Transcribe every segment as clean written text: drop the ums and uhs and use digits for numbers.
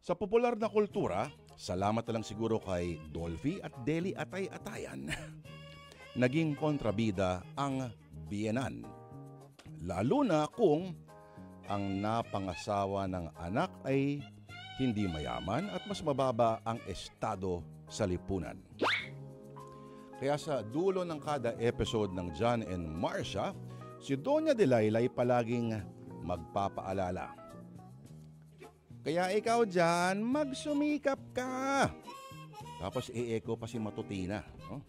Sa popular na kultura, salamat na lang siguro kay Dolphy at Deli Atay-Atayan. Naging kontrabida ang biyenan. Lalo na kung ang napangasawa ng anak ay hindi mayaman at mas mababa ang estado sa lipunan. Kaya sa dulo ng kada episode ng John and Marcia, si Doña Delilah ay palaging magpapaalala. Kaya ikaw dyan, magsumikap ka. Tapos i-echo pa si Matutina. No?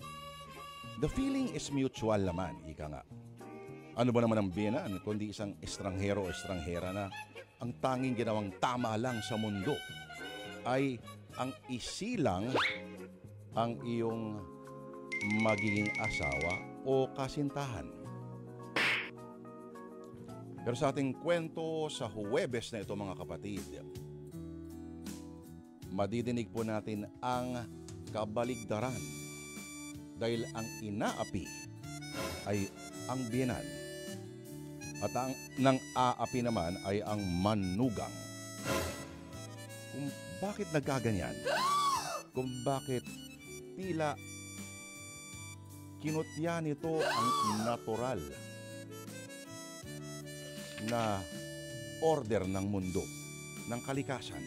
The feeling is mutual naman, ika nga. Ano ba naman ang biyenan kundi isang estranghero o estranghera na ang tanging ginawang tama lang sa mundo ay ang isilang ang iyong magiging asawa o kasintahan. Pero sa ating kwento sa Huwebes na ito mga kapatid, madidinig po natin ang kabaligtaran dahil ang inaapi ay ang biyenan at ang nang aapi naman ay ang manugang. Kung bakit nagaganyan, kung bakit tila kinutya nito ang natural na order ng mundo, ng kalikasan.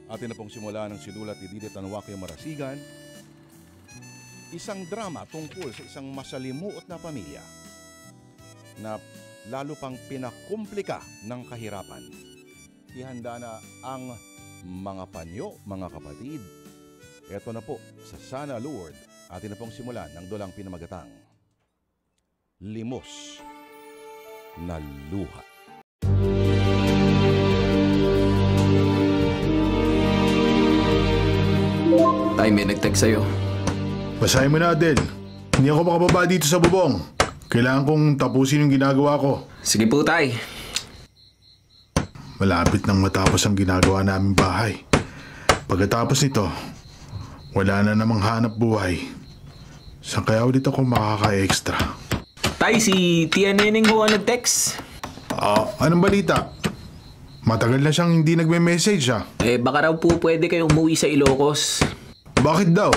Atin na pong simula ng sinulat ni Didit Anwake Marasigan, isang drama tungkol sa isang masalimuot na pamilya na lalo pang pinakumplika ng kahirapan. Ihanda na ang mga panyo, mga kapatid. Ito na po sa Sana Lord. Atin na pong simulan ng dulang pinamagatang Limos na Luha. Tay, may nag-text sa'yo. Basahin mo na, Adel. Hindi ako makababa dito sa bubong. Kailangan kong tapusin yung ginagawa ko. Sige po, Tay. Malapit nang matapos ang ginagawa naming bahay. Pagkatapos nito, wala na namang hanap buhay. Saan kaya ulit ako makaka-extra? Tay, si Tia Neneng ho ang nag-text. Anong balita? Matagal na siyang hindi nagme-message Baka raw po pwede kayong umuwi sa Ilocos. Bakit daw?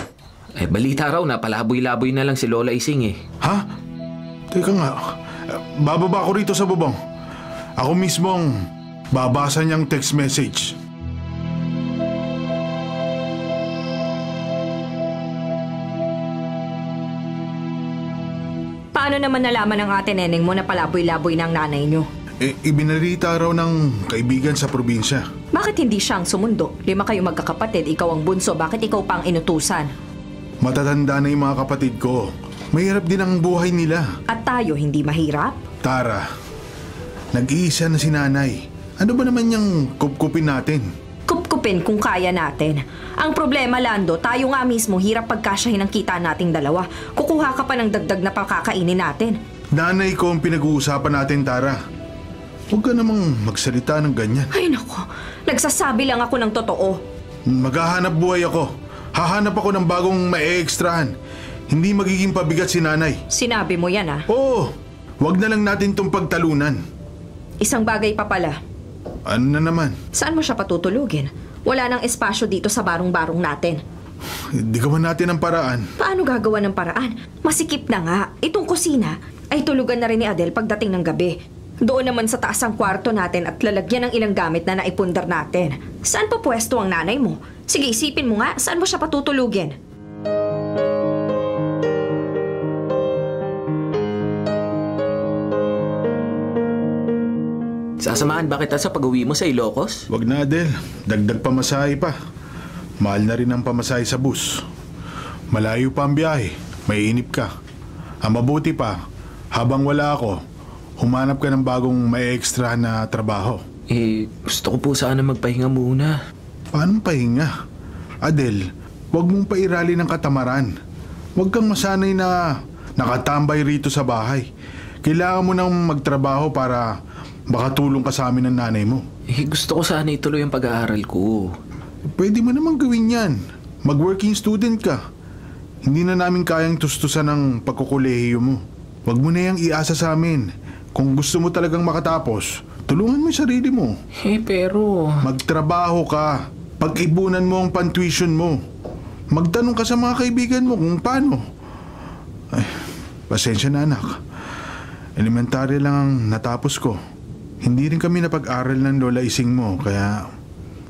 Balita raw na palaboy-laboy na lang si Lola Ising Ha? Teka nga, bababa ako rito sa bubong. Ako mismong babasa niyang text message. Paano naman nalaman ng ate Neneng mo na palaboy-laboy ng nanay niyo? Ibinalita raw ng kaibigan sa probinsya. Bakit hindi siyang sumundo? 5 kayo magkakapatid, ikaw ang bunso, bakit ikaw pa ang inutusan? Matatanda na yung mga kapatid ko. Mahirap din ang buhay nila. At tayo hindi mahirap? Tara, nag-iisa na si nanay. Ano ba naman yung kupkupin natin? Kupkupin kung kaya natin. Ang problema, Lando, tayo nga mismo hirap pagkasyahin ang kita nating dalawa. Kukuha ka pa ng dagdag na pakakainin natin. Nanay ko ang pinag-uusapan natin, Tara. Huwag ka namang magsalita ng ganyan. Ay nako, nagsasabi lang ako ng totoo. Maghahanap buhay ako. Hahanap ako ng bagong mae-extrahan. Hindi magiging pabigat si nanay. Sinabi mo yan Oo, wag na lang natin itong pagtalunan. Isang bagay pa pala. Ano na naman? Saan mo siya patutulugin? Wala nang espasyo dito sa barong-barong natin. Hindi gawan natin ang paraan. Paano gagawa ng paraan? Masikip na nga. Itong kusina ay tulugan na rin ni Adel pagdating ng gabi. Doon naman sa taas ang kwarto natin at lalagyan ng ilang gamit na naipundar natin. Saan pa pwesto ang nanay mo? Sige, isipin mo nga, saan mo siya patutulugin? Sasamahan ba kita sa pag-uwi mo sa Ilocos? Wag na, Adel. Dagdag pamasahe pa. Mahal na rin ang pamasahe sa bus. Malayo pa ang biyahe. Maiinip ka. Ang mabuti pa, habang wala ako, humanap ka ng bagong may extra na trabaho. Gusto ko po sana magpahinga muna. Paano pahinga? Adel, huwag mong pairali ng katamaran. Huwag kang masanay na nakatambay rito sa bahay. Kailangan mo nang magtrabaho para makatulong ka sa amin ng nanay mo. Gusto ko sana ituloy ang pag-aaral ko. Pwede mo namang gawin yan. Mag-working student ka. Hindi na namin kayang tustusan ng pagkukulehiyo mo. Huwag mo na yang iasa sa amin. Kung gusto mo talagang makatapos, tulungan mo yung sarili mo. Pero... Magtrabaho ka. Pag-ibunan mo ang pan-tuition mo. Magtanong ka sa mga kaibigan mo kung paano. Ay, pasensya na anak. Elementary lang ang natapos ko. Hindi rin kami napag-aral ng Lola Ising mo, kaya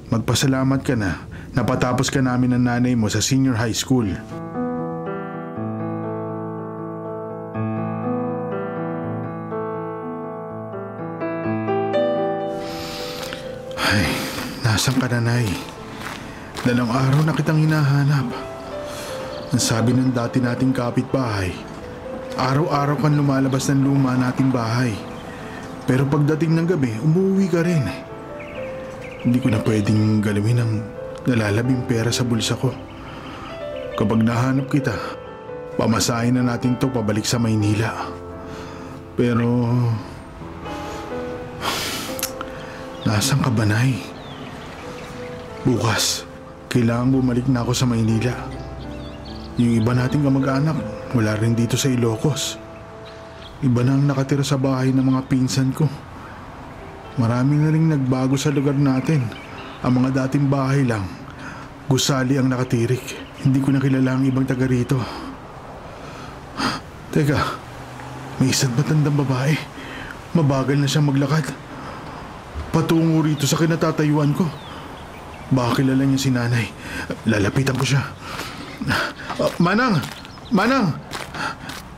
magpasalamat ka na. Napatapos ka namin ng nanay mo sa senior high school. Ay, nasan ka na, Nay? 2 araw na kitang hinahanap. Ang sabi ng dati nating kapitbahay, araw-araw kang lumalabas ng luma nating bahay. Pero pagdating ng gabi, umuwi ka rin. Hindi ko na pwedeng galawin ang nalalabing pera sa bulsa ko. Kapag nahanap kita, pamasahin na natin to pabalik sa Maynila. Pero nasan ka ba, Nay? Bukas, kailangan bumalik na ako sa Maynila. Yung iba nating kamag-anak, wala rin dito sa Ilocos. Iba na ang nakatira sa bahay ng mga pinsan ko. Marami na rin nagbago sa lugar natin. Ang mga dating bahay lang, gusali ang nakatirik. Hindi ko na kilala ang ibang taga rito. Teka, may isang matandang babae. Mabagal na siyang maglakad. Patungo rito sa kinatatayuan ko. Baka kilala niya si nanay. Lalapitan ko siya. Manang! Manang!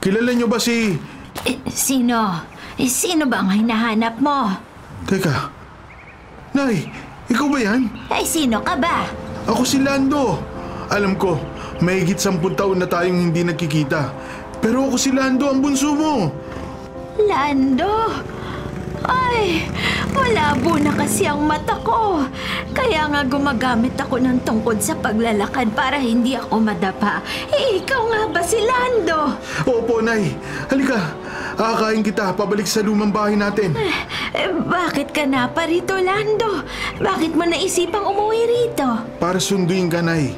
Kilala niyo ba si... Sino? Sino ba ang hinahanap mo? Teka. Nay, ikaw ba yan? Ay, sino ka ba? Ako si Lando. Alam ko, mahigit 10 taon na tayong hindi nagkikita. Pero ako si Lando, ang bunso mo. Lando? Ay, malabo na kasi ang mata ko. Kaya nga gumagamit ako ng tungkod sa paglalakad para hindi ako madapa. Ikaw nga ba si Lando? Opo, Nay. Halika, akakain kita pabalik sa lumang bahay natin. Bakit ka na pa rito, Lando? Bakit mo naisipang umuwi rito? Para sunduin ka, Nay.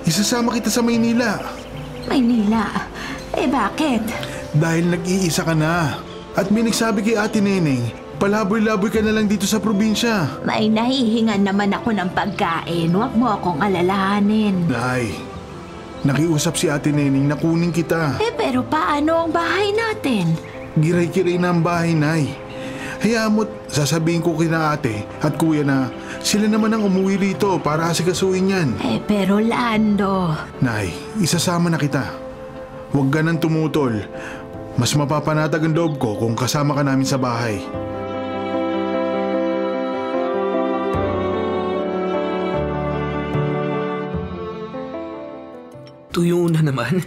Isasama kita sa Maynila. Maynila? Bakit? Dahil nag-iisa ka na. At may nagsabi kay Ate Neneng, palaboy-laboy ka na lang dito sa probinsya. May nahihingan naman ako ng pagkain. Huwag mo akong alalahanin. Nay, nakiusap si Ate Neneng na kunin kita. Pero paano ang bahay natin? Giray-giray na ang bahay, Nay. Hayaan mo't sasabihin ko kina ate at kuya na sila naman ang umuwi rito para asikasuin yan. Pero Lando... Nay, isasama na kita. Huwag ka nang tumutol. Mas mapapanatag ang loob ko kung kasama ka namin sa bahay. Tuyo na naman.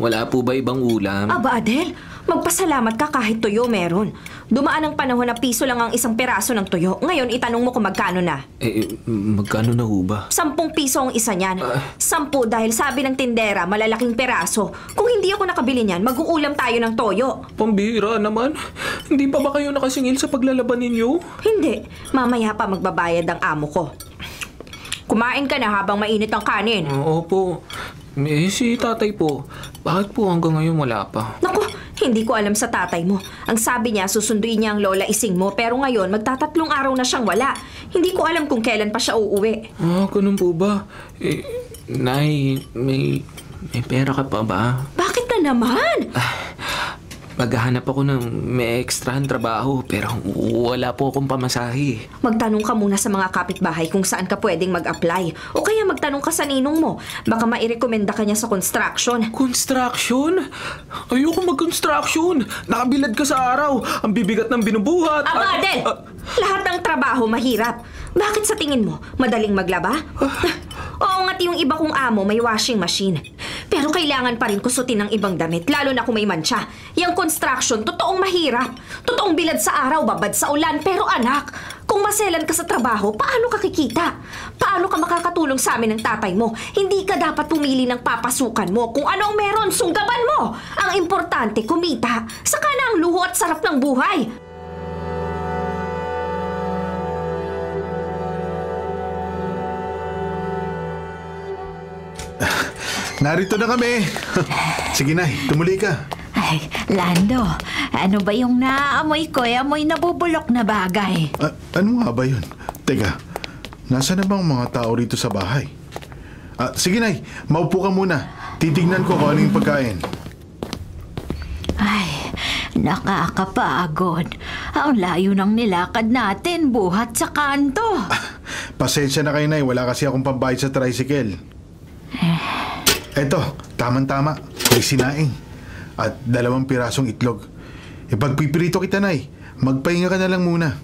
Wala po ba ibang ulam? Aba, Adel, magpasalamat ka kahit tuyo meron. Dumaan ang panahon na piso lang ang isang peraso ng tuyo. Ngayon, itanong mo kung magkano na. Magkano na ho ba? 10 piso ang isa niyan. 10 dahil sabi ng tindera, malalaking peraso. Kung hindi ako nakabili niyan, mag-uulam tayo ng toyo. Pambira naman. Hindi pa ba kayo nakasingil sa paglalaban ninyo? Hindi. Mamaya pa magbabayad ang amo ko. Kumain ka na habang mainit ang kanin. Opo. Si tatay po. Bakit po hanggang ngayon wala pa? Naku, hindi ko alam sa tatay mo. Ang sabi niya, susunduin niya ang Lola Ising mo, pero ngayon, magtatatlong araw na siyang wala. Hindi ko alam kung kailan pa siya uuwi. Ganun po ba? Nay, may pera ka pa ba? Bakit na naman? Maghahanap ako ng may ekstrahang trabaho, pero wala po akong pamasahe. Magtanong ka muna sa mga kapitbahay kung saan ka pwedeng mag-apply. O kaya magtanong ka sa ninong mo. Baka mairekomenda ka niya sa construction. Construction? Ayoko mag-construction. Nakabilad ka sa araw. Ang bibigat ng binubuhat. Aba, Adel! Lahat ng trabaho mahirap. Bakit sa tingin mo? Madaling maglaba? Oo nga't yung iba kong amo may washing machine. Pero kailangan pa rin kusutin ng ibang damit, lalo na kung may mancha. Yung construction, totoong mahirap. Totoong bilad sa araw, babad sa ulan. Pero anak, kung maselan ka sa trabaho, paano ka kikita? Paano ka makakatulong sa amin ng tatay mo? Hindi ka dapat pumili ng papasukan mo. Kung ano ang meron, sunggaban mo. Ang importante, kumita. Saka na ang luho at sarap ng buhay. Narito na kami. Sige, Nay, tumuli ka. Ay, Lando, ano ba yung naaamoy ko? Amoy nabubulok na bagay. Ano nga ba yun? Teka, Nasaan na bang mga tao rito sa bahay? Sige, Nay. Maupo ka muna. Titignan ko kung ano yung pagkain. Ay, nakakapagod. Ang layo ng nilakad natin buhat sa kanto. Pasensya na kayo, Nay. Wala kasi akong pambayad sa tricycle. Eto, tamang-tama. May sinaing. At 2 pirasong itlog. Pagpipirito kita, Nay. Magpahinga ka na lang muna.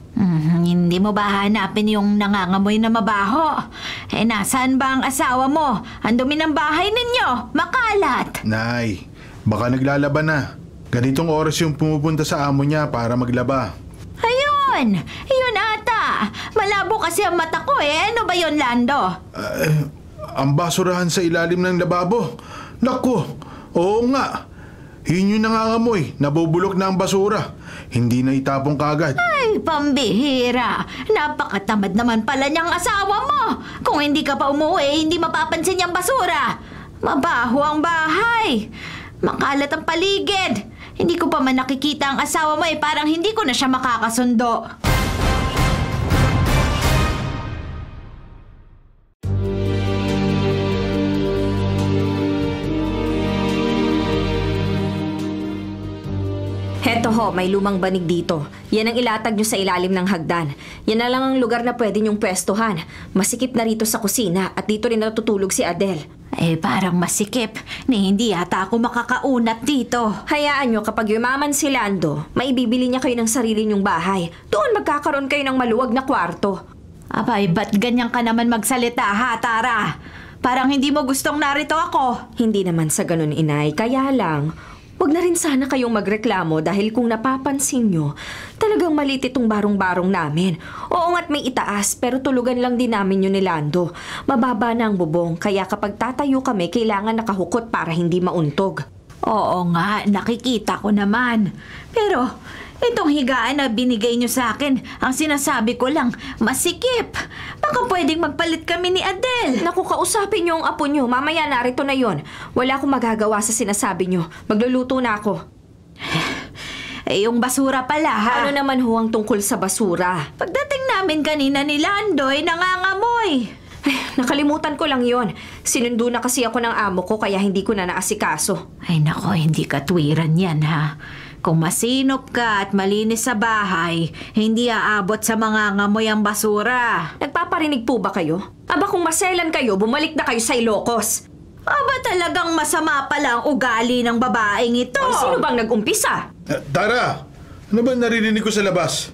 Hindi mo ba hanapin yung nangangamoy na mabaho? Nasaan ba ang asawa mo? Ang dumi ng bahay ninyo. Makalat. Nay, baka naglalaban na. Ganitong oras yung pumupunta sa amo niya para maglaba. Ayun! Yun ata! Malabo kasi ang mata ko Ano ba yun, Lando? Ang basurahan sa ilalim ng lababo. Naku, oo nga. Yun yung nangangamoy. Nabubulok na ang basura. Hindi na itapong kagad. Ay, pambihira. Napakatamad naman pala niyang asawa mo. Kung hindi ka pa umuwi, hindi mapapansin niyang basura. Mabaho ang bahay. Makalat ang paligid. Hindi ko pa man nakikita ang asawa mo parang hindi ko na siya makakasundo. Heto ho, may lumang banig dito. Yan ang ilatag nyo sa ilalim ng hagdan. Yan na lang ang lugar na pwede nyong pwestuhan. Masikip na rito sa kusina at dito rin natutulog si Adele. Parang masikip. Hindi yata ako makakaunat dito. Hayaan nyo kapag yumaman si Lando, maibibili niya kayo ng sarili nyong bahay. Doon magkakaroon kayo ng maluwag na kwarto. Abay, ba't ganyan ka naman magsalita ha, Tara? Parang hindi mo gustong narito ako. Hindi naman sa ganun, inay. Kaya lang, huwag na rin sana kayong magreklamo dahil kung napapansin nyo, talagang maliit itong barong-barong namin. Oo nga't may itaas pero tulugan lang din namin yun ni Lando. Mababa na ang bubong kaya kapag tatayo kami kailangan nakahukot para hindi mauntog. Oo nga, nakikita ko naman. Pero itong higaan na binigay nyo sa akin, ang sinasabi ko lang, masikip. Baka pwedeng magpalit kami ni Adele. Naku, kausapin nyo ang apo nyo. Mamaya narito na yon. Wala akong magagawa sa sinasabi nyo. Magluluto na ako. Yung basura pala ha. Ano naman ho ang tungkol sa basura? Pagdating namin kanina ni Lando nangangamoy. Nakalimutan ko lang yon. Sinundo na kasi ako ng amo ko kaya hindi ko na naasikaso. Ay nako, hindi katwiran yan ha. Kung masinop ka at malinis sa bahay, hindi aabot sa mga ngamoy ang basura. Nagpaparinig po ba kayo? Aba kung maselan kayo, bumalik na kayo sa Ilocos. Aba talagang masama pala ang ugali ng babaeng ito. O sino bang nag-umpisa? Tara, ano ba naririnig ko sa labas?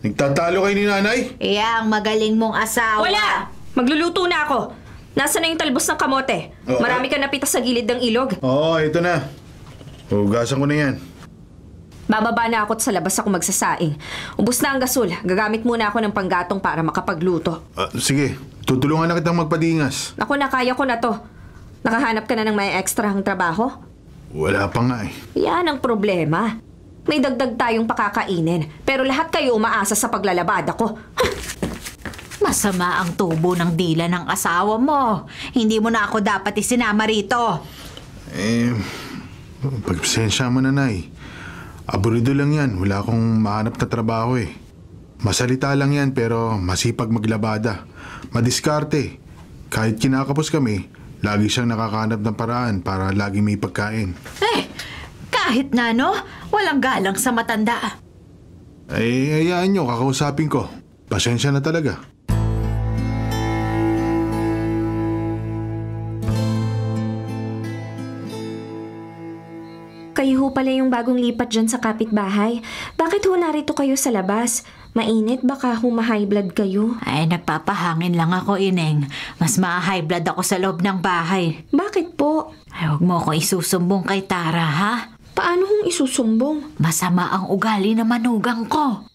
Nagtatalo kayo ni nanay? Ang magaling mong asawa. Wala! Magluluto na ako. Nasaan na yung talbos ng kamote? Oo. Marami ka napita sa gilid ng ilog. Oo, ito na. Hugasan ko na yan. Bababa na ako at sa labas ako magsasaing. Ubus na ang gasol. Gagamit muna ako ng panggatong para makapagluto. Sige, tutulungan na kitang magpadingas. Ako na, kaya ko na to. Nakahanap ka na ng may extrahang trabaho? Wala pa nga eh. Yan ang problema. May dagdag tayong pakakainin. Pero lahat kayo umaasa sa paglalabada ko. Masama ang tubo ng dila ng asawa mo. Hindi mo na ako dapat isinama rito. Pagpasensya mo na, Nay. Aburido lang yan. Wala akong mahanap na trabaho eh. Masalita lang yan pero masipag maglabada. Madiskarte. Kahit kinakapos kami, lagi siyang nakakahanap ng paraan para lagi may pagkain. Kahit na walang galang sa matanda. Hayaan nyo, kakausapin ko. Pasensya na talaga. Kayo ho pala yung bagong lipat dyan sa kapitbahay. Bakit ho narito kayo sa labas? Mainit, baka high blood kayo. Nagpapahangin lang ako, Ineng. Mas ma-high blood ako sa loob ng bahay. Bakit po? Huwag mo ako isusumbong kay Tara, ha? Paano hong isusumbong? Masama ang ugali na manugang ko.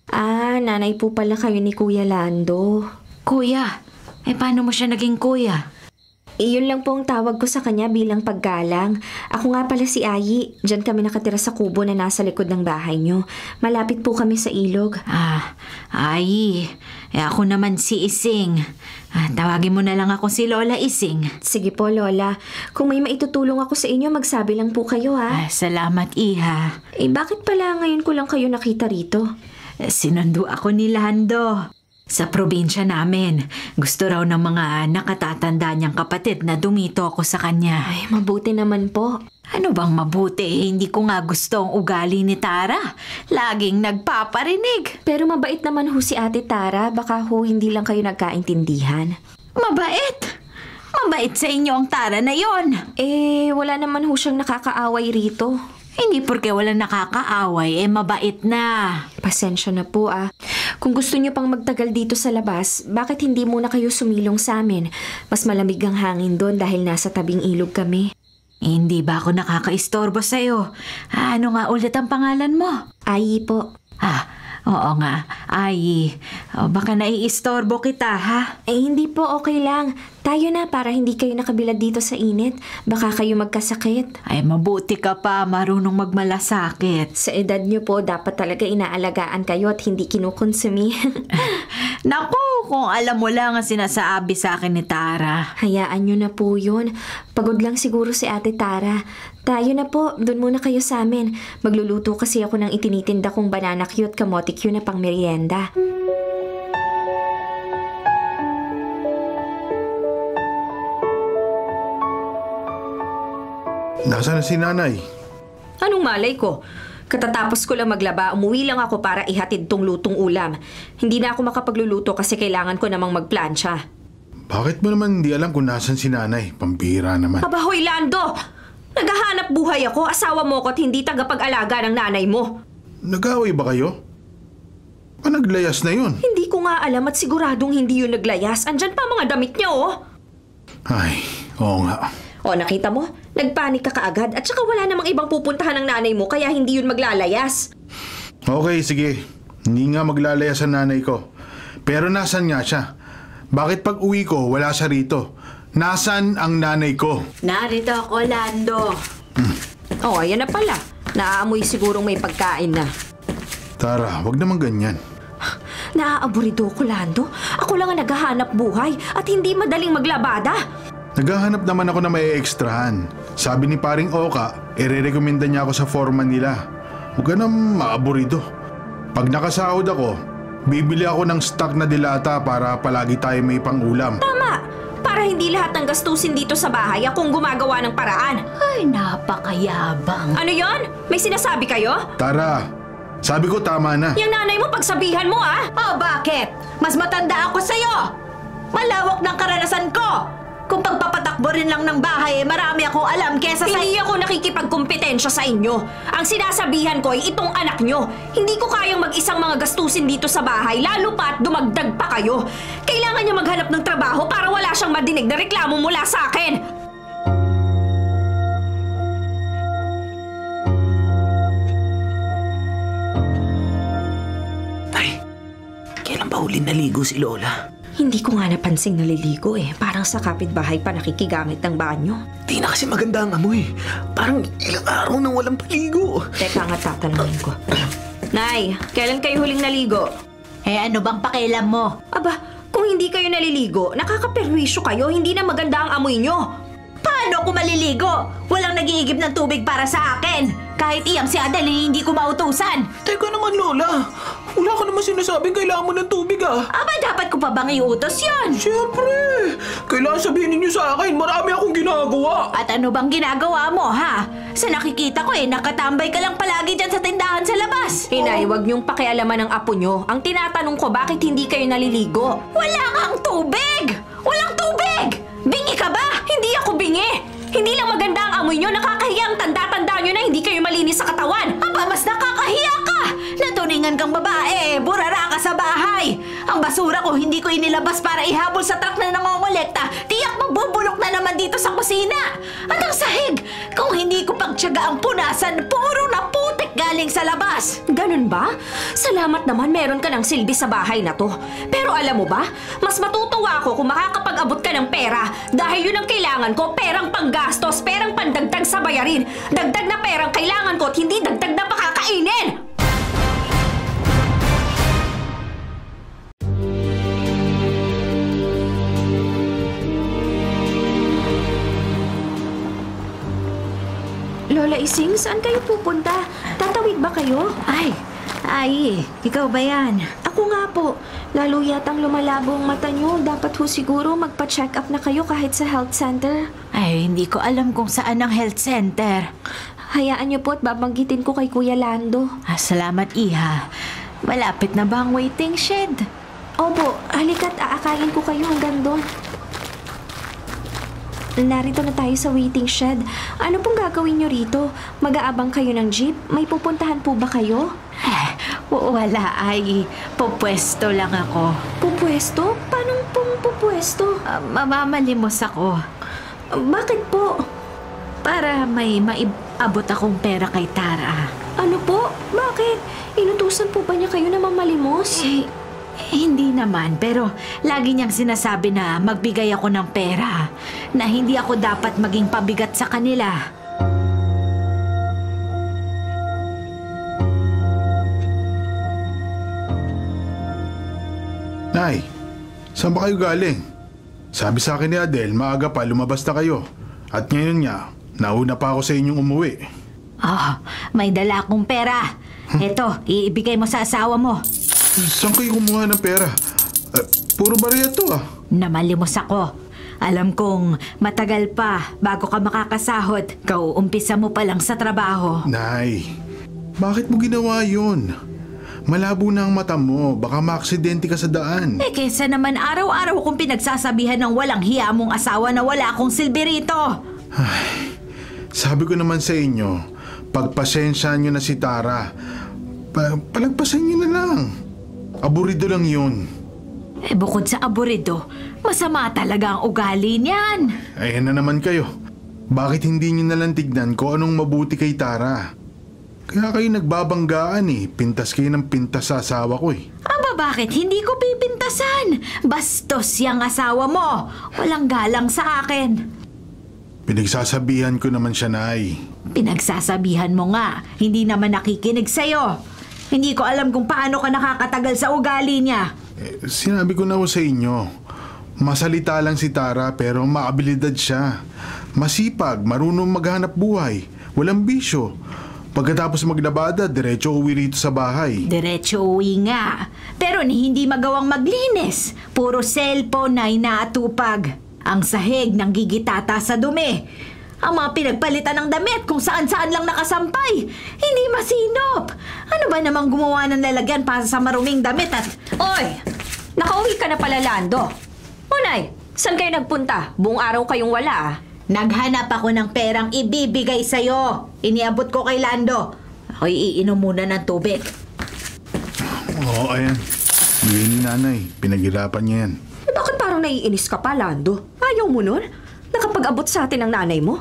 Nanay po pala kayo ni Kuya Lando. Kuya? Paano mo siya naging kuya? Iyon lang po ang tawag ko sa kanya bilang paggalang. Ako nga pala si Ayi. Diyan kami nakatira sa kubo na nasa likod ng bahay niyo. Malapit po kami sa ilog. Ayi. Ako naman si Ising. Tawagin mo na lang ako si Lola Ising. Sige po, Lola. Kung may maitutulong ako sa inyo, magsabi lang po kayo, ha? Salamat, Iha. Bakit pala ngayon ko lang kayo nakita rito? Sinundo ako ni Lando. Sa probinsya namin, gusto raw ng mga nakatatanda niyang kapatid na dumito ako sa kanya. Ay, mabuti naman po. Ano bang mabuti? Hindi ko nga gusto ang ugali ni Tara. Laging nagpaparinig. Pero mabait naman ho si Ate Tara. Baka ho hindi lang kayo nagkaintindihan. Mabait? Mabait sa inyo ang Tara na yon. Wala naman ho siyang nakakaaway rito. Hindi porke wala nakakaaway, mabait na. Pasensya na po Kung gusto niyo pang magtagal dito sa labas, bakit hindi muna kayo sumilong sa amin? Mas malamig ang hangin doon dahil nasa tabing ilog kami. Hindi ba ako nakakaistorbo sa'yo? Ano nga ulit ang pangalan mo? Ayi po. Oo nga. Ayi. Baka naiistorbo kita, ha? Hindi po, okay lang. Tayo na para hindi kayo nakabilad dito sa init. Baka kayo magkasakit. Ay, mabuti ka pa. Marunong magmalasakit. Sa edad niyo po, dapat talaga inaalagaan kayo at hindi kinukonsumi. Naku, kung alam mo lang ang sinasabi sa akin ni Tara. Hayaan niyo na po yun. Pagod lang siguro si Ate Tara. Tayo na po, doon muna kayo sa amin. Magluluto kasi ako ng itinitinda kong banana cute kamote cute na pang merienda. Nasaan na si nanay? Anong malay ko? Katatapos ko lang maglaba, umuwi lang ako para ihatid tong lutong ulam. Hindi na ako makapagluluto kasi kailangan ko namang magplansya. Bakit mo naman hindi alam kung nasan si nanay? Pambira naman. Aba, hoy Lando! Naghahanap buhay ako, asawa mo ko at hindi tagapag-alaga ng nanay mo. Nag-away ba kayo? Naglayas na yun. Hindi ko nga alam at siguradong hindi yun naglayas. Andyan pa mga damit niya, Ay, oo nga. Nakita mo? Nagpanik ka kaagad at saka wala namang ibang pupuntahan ng nanay mo kaya hindi yun maglalayas. Okay, sige. Hindi nga maglalayas ang nanay ko. Pero nasan nga siya? Bakit pag uwi ko, wala siya rito? Nasaan ang nanay ko? Narito ako, Lando. Ayan na pala. Naaamoy sigurong may pagkain na. Tara, wag naman ganyan. Naaaburido ko, Lando. Ako lang ang naghahanap buhay at hindi madaling maglabada. Naghahanap naman ako na may ekstrahan. Sabi ni paring Oka, ire-recommenda niya ako sa foreman nila. Huwag ka nang maaburido. Pag nakasahod ako, bibili ako ng stock na dilata para palagi tayo may pang-ulam. Tama! Para hindi lahat ng gastusin dito sa bahay akong gumagawa ng paraan. Ay, napakayabang. Ano yon? May sinasabi kayo? Tara, sabi ko tama na. Yung nanay mo, pagsabihan mo Bakit? Mas matanda ako sa'yo! Malawak ng karanasan ko! Kung pagpapatakbo rin lang ng bahay, marami akong alam kesa sa... Hindi ako nakikipagkompetensya sa inyo. Ang sinasabihan ko ay itong anak nyo. Hindi ko kayang mag-isang mga gastusin dito sa bahay, lalo pa at dumagdag pa kayo. Kailangan niya maghanap ng trabaho para wala siyang madinig na reklamo mula sa akin. Tay, kailan ba huli naligo si Lola? Hindi ko nga napansing naliligo Parang sa kapitbahay pa nakikigamit ng banyo. Di na kasi maganda ang amoy. Parang ilang araw nang walang paligo. Teka nga, tatanungin ko. Nay, kailan kayo huling naligo? Ano bang pakialam mo? Aba, kung hindi kayo naliligo, nakakaperwisyo kayo, hindi na maganda ang amoy nyo. Paano ako maliligo? Walang nag-iigib ng tubig para sa akin. Kahit iyang si Adel, hindi ko mautusan. Teka naman, Lola. Wala ka naman sinasabing kailangan mo ng tubig, Aba, dapat ko pa bang iutos yan? Siyempre. Kailangan sabihin ninyo sa akin, marami akong ginagawa. At ano bang ginagawa mo, ha? Sa nakikita ko nakatambay ka lang palagi dyan sa tindahan sa labas. Inay, wag niyong pakialaman ng apo nyo. Ang tinatanong ko, bakit hindi kayo naliligo? Wala kang tubig! Walang tubig! Bingi ka ba? Hindi ako bingi! Hindi lang maganda ang amoy nyo, nakakahiya ang tanda-tanda nyo na hindi kayo malinis sa katawan. Aba, mas nakakahiya ka! Naturingan kang babae, burara ka sa bahay. Ang basura ko hindi ko inilabas para ihabol sa truck na nangongolekta. Tiyak mabubulok na naman dito sa kusina. At ang sahig, kung hindi ko pagtiyaga ang punasan, puro na putik galing sa labas. Ganun ba? Salamat naman meron ka ng silbi sa bahay na to. Pero alam mo ba, mas matutuwa ako kung makakapag-abot ka ng pera dahil yun ang kailangan ko, perang panggastos, perang pandagdag sa bayarin. Dagdag na perang kailangan ko at hindi dagdag na pakakainin! Lola Ising, saan kayo pupunta? Tatawid ba kayo? Ay, Ay, ikaw ba yan? Ako nga po. Lalo yatang lumalabo ang mata niyo. Dapat ho siguro magpa-check up na kayo kahit sa health center. Ay, hindi ko alam kung saan ang health center. Hayaan niyo po at babanggitin ko kay Kuya Lando. Salamat, Iha. Malapit na ba ang waiting shed? Opo, halika't aakayin ko kayo hanggang doon. Narito na tayo sa waiting shed. Ano pong gagawin niyo rito? Mag-aabang kayo ng jeep? May pupuntahan po ba kayo? Wala, ay. Pupwesto lang ako. Pupwesto? Paano pong pupwesto? Mamamalimos ako. Bakit po? Para may maiabot akong pera kay Tara. Ano po? Bakit? Inutusan po ba niya kayo na mamalimos? Hindi naman, pero lagi niyang sinasabi na magbigay ako ng pera. Na hindi ako dapat maging pabigat sa kanila. Nay, saan ba kayo galing? Sabi sa akin ni Adele, maaga pa lumabas na kayo. At ngayon nga, nauna pa ako sa inyong umuwi. May dala akong pera. Eto, iibigay mo sa asawa mo. Saan kayo kumuha ng pera? Puro bariya to ah. Namalimos ako. Alam kong matagal pa bago ka makakasahod. Kauumpisa mo pa lang sa trabaho. Nay, bakit mo ginawa yun? Malabo na ang mata mo. Baka maaksidente ka sa daan. Kaysa naman araw-araw kong pinagsasabihan ng walang hiya mong asawa na wala akong silbi rito. Sabi ko naman sa inyo, pagpasensyahan nyo na si Tara. Palagpasan nyo na lang. Aburido lang yun. Bukod sa aburido, masama talaga ang ugali niyan. Ayan na naman kayo. Bakit hindi nyo nalang tignan kung anong mabuti kay Tara? Kaya kayo nagbabanggaan eh. Pintas kayo ng pintas sa asawa ko eh. Bakit hindi ko pipintasan? Bastos yang asawa mo. Walang galang sa akin. Pinagsasabihan ko naman siya, Nay. Pinagsasabihan mo nga. Hindi naman nakikinig sa'yo. Hindi ko alam kung paano ka nakakatagal sa ugali niya. Sinabi ko na ho sa inyo. Masalita lang si Tara pero maabilidad siya. Masipag, marunong maghanap buhay. Walang bisyo. Pagkatapos maglabada, diretso uwi rito sa bahay. Diretso uwi nga. Pero hindi magawang maglinis. Puro cellphone na inaatupag. Ang sahig ng gigitata sa dumi. Ang mga pinagpalitan ng damit kung saan-saan lang nakasampay. Hindi masinop. Ano ba namang gumawa ng lalagyan para sa maruming damit at... Oy! Nakauwi ka na pala, Lando. Unay, saan kayo nagpunta? Buong araw kayong wala ah. Naghanap ako ng perang ibibigay sa'yo. Iniabot ko kay Lando. Ako'y iinom muna ng tubig. Oo, ayan. Bigay ni Nanay. Pinaghirapan niya yan. Bakit parang naiinis ka pa, Lando? Ayaw mo nun? Nakapag-abot sa atin ang nanay mo?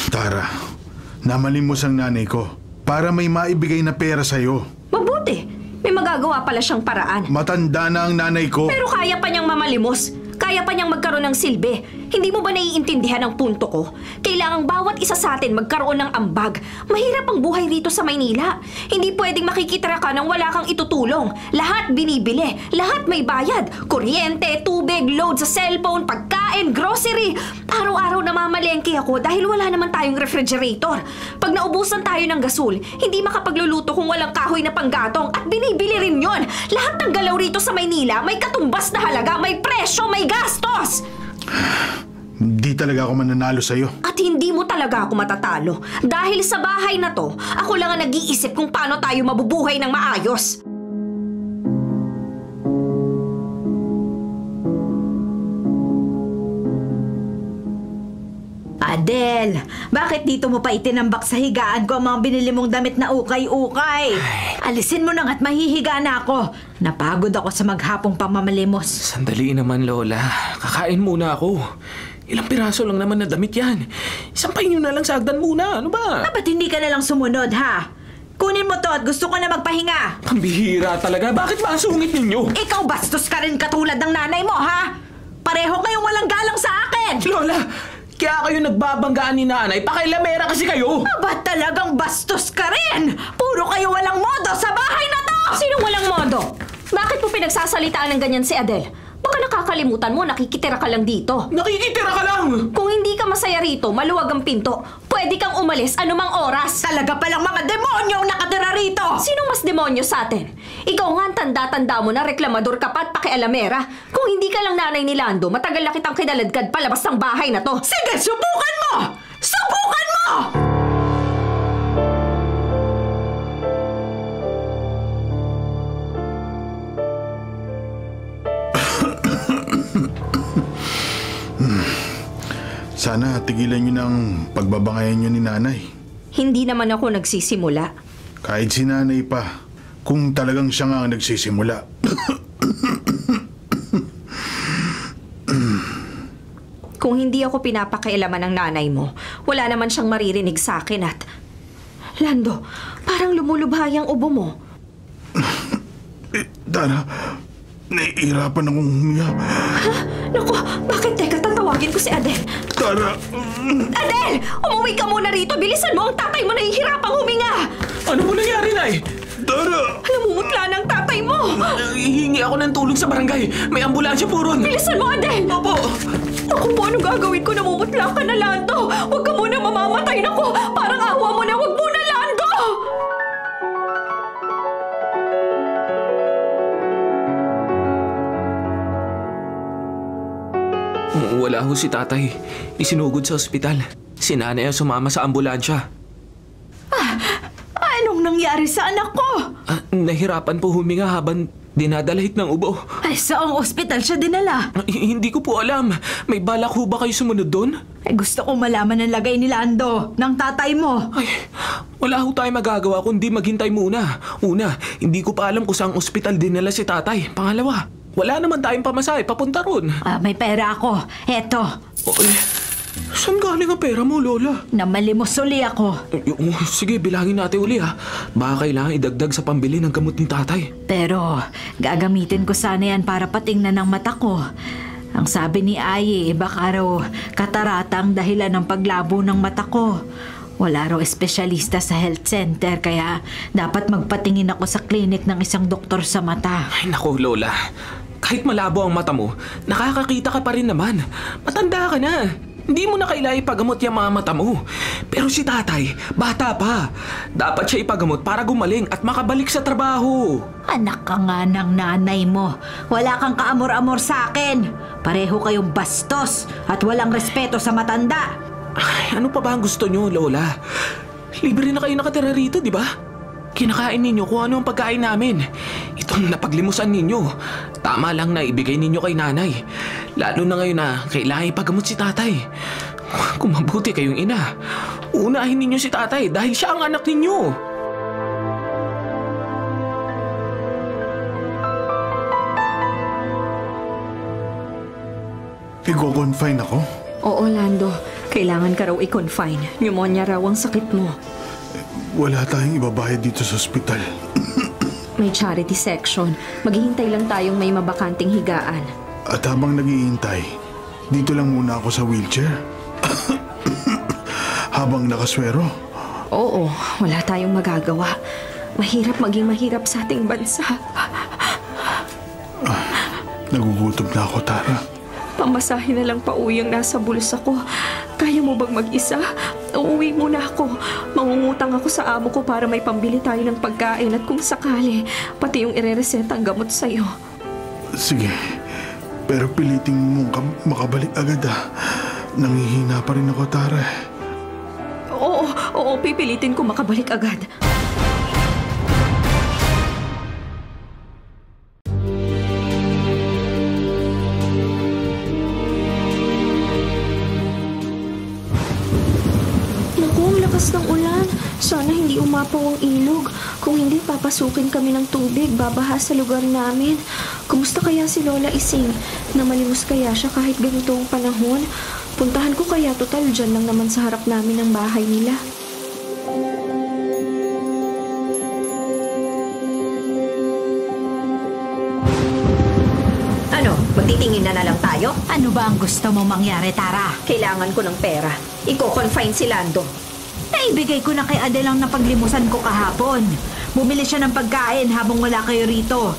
Tara, namalimos ang nanay ko para may maibigay na pera sa'yo. Mabuti. May magagawa pala siyang paraan. Matanda na ang nanay ko. Pero kaya pa niyang mamalimos. Kaya pa niyang magkaroon ng silbi. Hindi mo ba naiintindihan ang punto ko? Kailangang bawat isa sa atin magkaroon ng ambag. Mahirap ang buhay rito sa Maynila. Hindi pwedeng makikitira ka nang wala kang itutulong. Lahat binibili. Lahat may bayad. Kuryente, tubig, load sa cellphone, pagkain, grocery. Araw-araw namamalengke ako dahil wala naman tayong refrigerator. Pag naubusan tayo ng gasol, hindi makapagluluto kung walang kahoy na panggatong at binibili rin yon. Lahat ng galaw rito sa Maynila may katumbas na halaga, may presyo, may gastos. Hindi talaga ako mananalo sa'yo. At hindi mo talaga ako matatalo. Dahil sa bahay na to, ako lang ang nag-iisip kung paano tayo mabubuhay ng maayos. Adele, bakit dito mo pa itinambak sa higaan ko ang mga binili mong damit na ukay-ukay? Alisin mo nang at mahihiga na ako. Napagod ako sa maghapong pamamalimos. Sandali naman, Lola. Kakain muna ako. Ilang piraso lang naman na damit yan. Isampahin nyo na lang sa hagdan muna. Ano ba? Ba't hindi ka na lang sumunod, ha? Kunin mo to at gusto ko na magpahinga. Pambihira talaga. Bakit masungit ninyo? Ikaw bastos ka rin katulad ng nanay mo, ha? Pareho kayong walang galang sa akin. Lola, kaya kayo nagbabanggaan ni nanay. Pakailamera kasi kayo. Ba't talagang bastos ka rin? Puro kayo walang modo sa bahay na to! Sinong walang modo? Bakit mo pinagsasalitaan ng ganyan si Adele? Baka nakakalimutan mo, nakikitira ka lang dito. Nakikitira ka lang! Kung hindi ka masaya rito, maluwag ang pinto. Pwede pwede kang umalis anumang oras. Talaga palang mga demonyo ang nakatira rito! Sinong mas demonyo sa atin? Ikaw nga ang tanda-tanda mo na reklamador ka pa at pakialamera. Kung hindi ka lang nanay ni Lando, matagal na kitang kinaladkad palabas ng bahay na to. Sige, subukan mo! Subukan mo! Sana tigilan niyo ng pagbabangayan niyo ni nanay. Hindi naman ako nagsisimula. Kahit si nanay pa, kung talagang siya nga ang nagsisimula. Kung hindi ako pinapakialaman ng nanay mo, wala naman siyang maririnig sa akin at... Lando, parang lumulubha yung ubo mo. Tara, nahihirapan akong huminga. Ha? Naku, bakit? Teka, tatawagin ko si Adel. Tara! Adel! Umuwi ka muna rito! Bilisan mo! Ang tatay mo nahihirapang huminga! Ano po nangyari, Nay? Tara! Namumutla ng tatay mo! Hihingi ako ng tulong sa barangay. May ambulansya po ron. Bilisan mo, Adel! Opo! Naku po, anong gagawin ko? Namumutla ka na, Lando! Huwag ka muna mamamatay. Naku, parang awa mo na. Huwag muna, Lando! Wala ho si tatay. Isinugod sa ospital. Si nanay ang sumama sa ambulansya. Anong nangyari sa anak ko? Nahirapan po huminga habang dinadalahit ng ubo. Ay, saang ospital siya dinala? Hindi ko po alam. May balak ho ba kayo sumunod doon? Ay, gusto kong malaman ang lagay ni Lando, ng tatay mo. Ay, wala ho tayong magagawa kundi maghintay muna. Una, hindi ko pa alam kung saang ospital dinala si tatay. Pangalawa, wala naman tayong pamasahe papunta ron. May pera ako. Eto. Ay, saan galing ang pera mo, Lola? Namalimos uli ako. Sige, bilangin natin uli ha. Baka kailangan idagdag sa pambili ng gamot ng tatay. Pero gagamitin ko sana yan para patingnan ng mata ko. Ang sabi ni Aye, baka raw katarata ang dahilan ng paglabo ng mata ko. Wala raw espesyalista sa health center kaya dapat magpatingin ako sa klinik ng isang doktor sa mata. Ay naku, Lola. Kahit malabo ang mata mo, nakakakita ka pa rin naman. Matanda ka na. Hindi mo na kailangan ipagamot yung mga mata mo. Pero si tatay, bata pa. Dapat siya ipagamot para gumaling at makabalik sa trabaho. Anak ka nga ng nanay mo. Wala kang kaamor-amor sa akin. Pareho kayong bastos at walang respeto sa matanda. Ay, ano pa ba ang gusto nyo, Lola? Libre na kayo nakatira rito, di ba? Kinakain ninyo kung ano ang pagkain namin. Itong napaglimusan ninyo. Tama lang na ibigay ninyo kay nanay. Lalo na ngayon na kailangan ipagamot si tatay. Kung mabuti kayong ina, unahin ninyo si tatay dahil siya ang anak ninyo. Iko-confine ako? Oo, Lando. Kailangan ka raw i-confine. Pneumonia raw ang sakit mo. Wala tayong ibabayad dito sa ospital. May charity section. Maghihintay lang tayong may mabakanting higaan. At habang naghihintay, dito lang muna ako sa wheelchair. Habang nakaswero. Oo, wala tayong magagawa. Mahirap maging mahirap sa ating bansa. Nagugutom na ako, Tara. Pamasahe na lang pauwi ang nasa bulsa ko. Kaya mo bang mag-isa? Uuwi muna ako. Mangungutang ako sa amo ko para may pambili tayo ng pagkain at kung sakali, pati yung irereseta ang gamot sa'yo. Sige, pero piliting mong makabalik agad Nangihina pa rin ako, Tara. Oo, pipilitin ko makabalik agad. Ng ulan. Sana hindi umapaw ang ilog. Kung hindi, papasukin kami ng tubig. Babaha sa lugar namin. Kumusta kaya si Lola Ising? Namalimos kaya siya kahit ganitong panahon? Puntahan ko kaya, total dyan lang naman sa harap namin ng bahay nila. Ano? Magtitingin na lang tayo? Ano ba ang gusto mo mangyari, Tara? Kailangan ko ng pera. Iko-confine si Lando. Naibigay ko na kay Adel ang napaglimusan ko kahapon. Bumili siya ng pagkain habang wala kayo rito.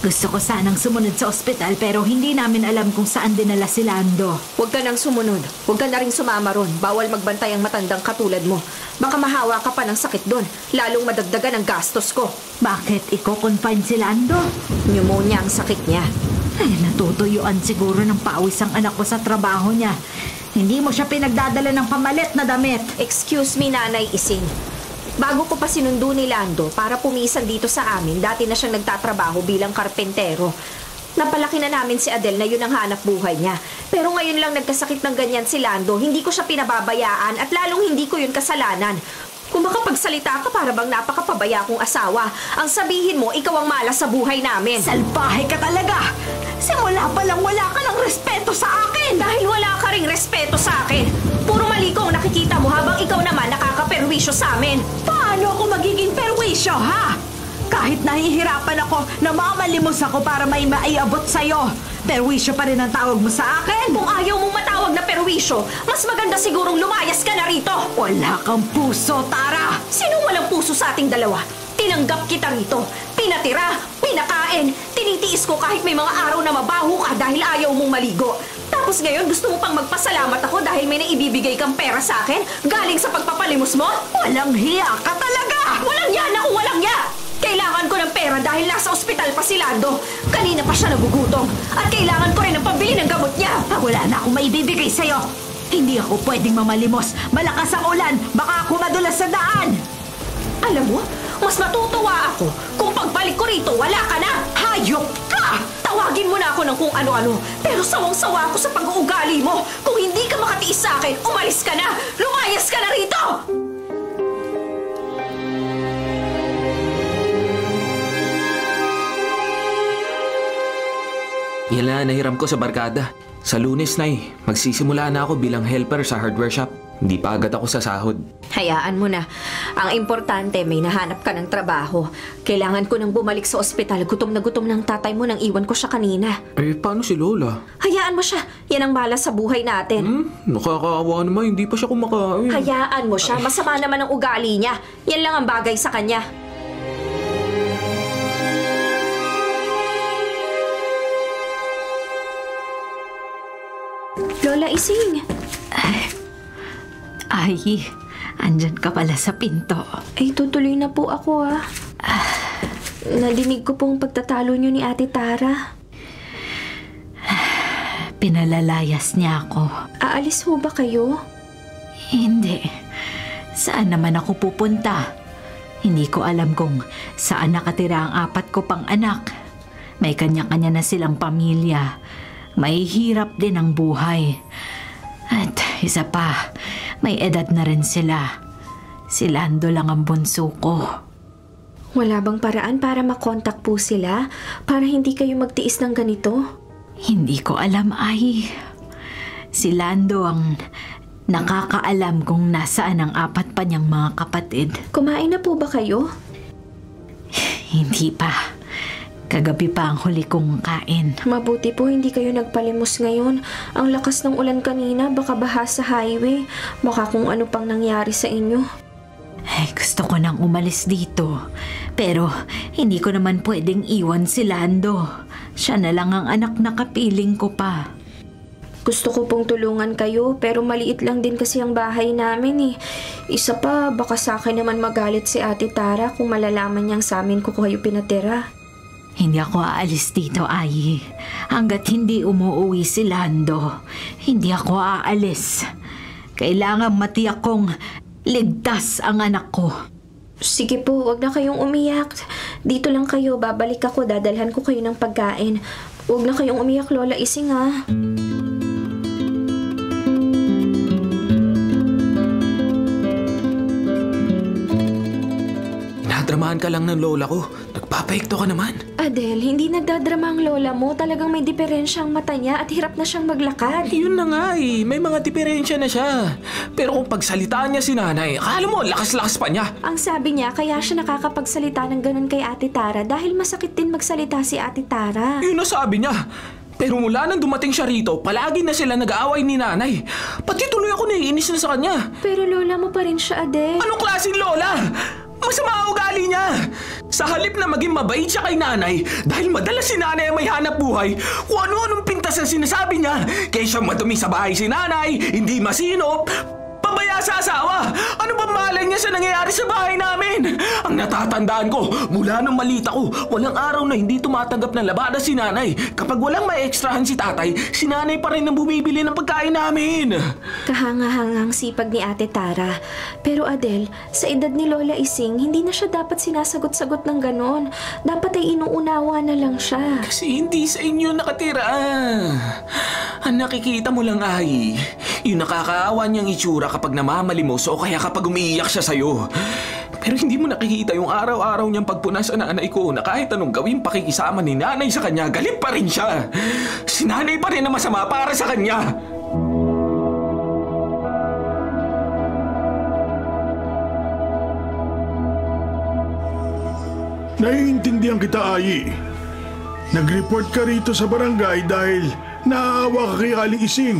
Gusto ko sanang sumunod sa ospital pero hindi namin alam kung saan dinala si Lando. Huwag ka nang sumunod. Huwag ka na rin sumama ron. Bawal magbantay ang matandang katulad mo. Baka mahawa ka pa ng sakit doon. Lalong madagdagan ang gastos ko. Bakit iko-confine si Lando? Pneumonia ang sakit niya. Ay, natutuyuan siguro ng pawis ang anak ko sa trabaho niya. Hindi mo siya pinagdadala ng pamalit na damit. Excuse me, Nanay Ising. Bago ko pa sinundo ni Lando para pumisan dito sa amin, dati na siyang nagtatrabaho bilang karpentero. Napalaki na namin si Adele na yun ang hanap buhay niya. Pero ngayon lang nagkasakit ng ganyan si Lando, hindi ko siya pinababayaan at lalong hindi ko yun kasalanan. Kung makapagsalita ka para bang napakapabaya kong asawa, ang sabihin mo, ikaw ang malas sa buhay namin. Salbahe ka talaga! Simula pa lang wala ka ng respeto sa akin! Dahil wala ka ring respeto sa akin. Puro mali ko ang nakikita mo habang ikaw naman nakakaperwisyo sa amin. Paano ako magiging perwisyo, ha? Kahit nahihirapan ako, namamalimos ako para may maiabot sa'yo. Perwisyo pa rin ang tawag mo sa akin. Kung ayaw mong matawag na perwisyo, mas maganda sigurong lumayas ka na rito. Wala kang puso, Tara! Sinong walang puso sa ating dalawa? Tinanggap kita rito. Pinatira, pinakain, tinitiis ko kahit may mga araw na mabaho ka dahil ayaw mong maligo. Tapos ngayon gusto mo pang magpasalamat ako dahil may naibibigay kang pera sa akin galing sa pagpapalimos mo? Walang hiya ka talaga! Walang yan ako, walang ya! Kailangan ko ng pera dahil nasa ospital pa si Lando. Kanina pa siya nagugutom. At kailangan ko rin ng pambili ng gamot niya. Wala na akong maibibigay sa'yo. Hindi ako pwedeng mamalimos. Malakas ang ulan. Baka ako madulas sa daan. Alam mo, mas matutuwa ako kung pagbalik ko rito, wala ka na. Hayop ka! Tawagin mo na ako ng kung ano-ano. Pero sawang-sawa ako sa pag-uugali mo. Kung hindi ka makatiis sa akin, umalis ka na. Lumayas ka na rito! Yan lang nahiram ko sa barkada. Sa Lunes, Nay, magsisimula na ako bilang helper sa hardware shop. Hindi pa agad ako sa sahod. Hayaan mo na. Ang importante, may nahanap ka ng trabaho. Kailangan ko nang bumalik sa ospital. Gutom na gutom ng tatay mo nang iwan ko siya kanina. Eh, paano si Lola? Hayaan mo siya. Yan ang malas sa buhay natin. Nakakaawa naman. Hindi pa siya kumakain. Hayaan mo siya. Masama naman ang ugali niya. Yan lang ang bagay sa kanya. Lola Ising. Ay, andyan ka pala sa pinto. Ay, tutuloy na po ako Nadinig ko pong pagtatalo niyo ni Ate Tara. Pinalalayas niya ako. Aalis ho ba kayo? Hindi. Saan naman ako pupunta? Hindi ko alam kung saan nakatira ang 4 ko pang anak. May kanya-kanya na silang pamilya. May hirap din ang buhay. At isa pa, may edad na rin sila. Si Lando lang ang bunso ko. Wala bang paraan para makontak po sila? Para hindi kayo magtiis ng ganito? Hindi ko alam, Ay. Si Lando ang nakakaalam kung nasaan ang 4 pa niyang mga kapatid. Kumain na po ba kayo? Hindi pa. Kagabi pa ang huli kong kain. Mabuti po hindi kayo nagpalimos ngayon. Ang lakas ng ulan kanina, baka baha sa highway. Baka kung ano pang nangyari sa inyo. Ay, gusto ko nang umalis dito. Pero hindi ko naman pwedeng iwan si Lando. Siya na lang ang anak na kapiling ko pa. Gusto ko pong tulungan kayo, pero maliit lang din kasi ang bahay namin eh. Isa pa, baka sa akin naman magalit si Ate Tara kung malalaman niyang sa amin ko kayo pinatira. Hindi ako aalis dito, Ay. Hanggat hindi umuwi si Lando, hindi ako aalis. Kailangan matiyak kong ligtas ang anak ko. Sige po, wag na kayong umiyak. Dito lang kayo, babalik ako, dadalhan ko kayo ng pagkain. Wag na kayong umiyak, Lola Ising, ha? Nadramahan ka lang ng lola ko. Nagpapaikto ka naman. Adele, hindi nagdadrama ang lola mo. Talagang may diferensya ang mata niya at hirap na siyang maglakad. Yun na nga eh. May mga diferensya na siya. Pero kung pagsalitaan niya si nanay, akala mo lakas-lakas pa niya. Ang sabi niya, kaya siya nakakapagsalita ng ganun kay Ate Tara dahil masakit din magsalita si Ate Tara. Yun ang sabi niya. Pero mula nang dumating siya rito, palagi na sila nag-aaway ni nanay. Pati tuloy ako naiinis na sa kanya. Pero lola mo pa rin siya, Adele. Anong klaseng lola? Masama ang ugali niya! Sa halip na maging mabait siya kay nanay, dahil madalas si nanay ang may hanap buhay, kung ano-anong pintas ang sinasabi niya, kaysa madumi sa bahay si nanay, hindi masinop, pabaya sa asawa. Ano ba malay niya sa nangyayari sa bahay namin? Ang natatandaan ko, mula nung malita ko, walang araw na hindi tumatanggap ng labada si nanay. Kapag walang may ekstrahan si tatay, si nanay pa rin ang bumibili ng pagkain namin. Kahanga-hangang sipag ni Ate Tara. Pero Adel, sa edad ni Lola Ising, hindi na siya dapat sinasagot-sagot ng ganon. Dapat ay inuunawa na lang siya. Kasi hindi sa inyo nakatira. Ang nakikita mo lang ay yung nakakaawa niyang itsura kapag namamalimos o kaya kapag umiiyak siya sa'yo. Pero hindi mo nakikita yung araw-araw niyang pagpunas sa nanay ko na kahit anong gawing pakikisama ni nanay sa kanya, galit pa rin siya. Si nanay pa rin na masama para sa kanya. Naiintindihan kita, Ayi. Nag-report ka rito sa barangay dahil naaawa ka kay Aling Ising.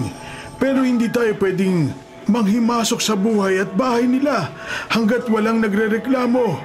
Pero hindi tayo pwedeng manghimasok sa buhay at bahay nila hanggat walang nagrereklamo.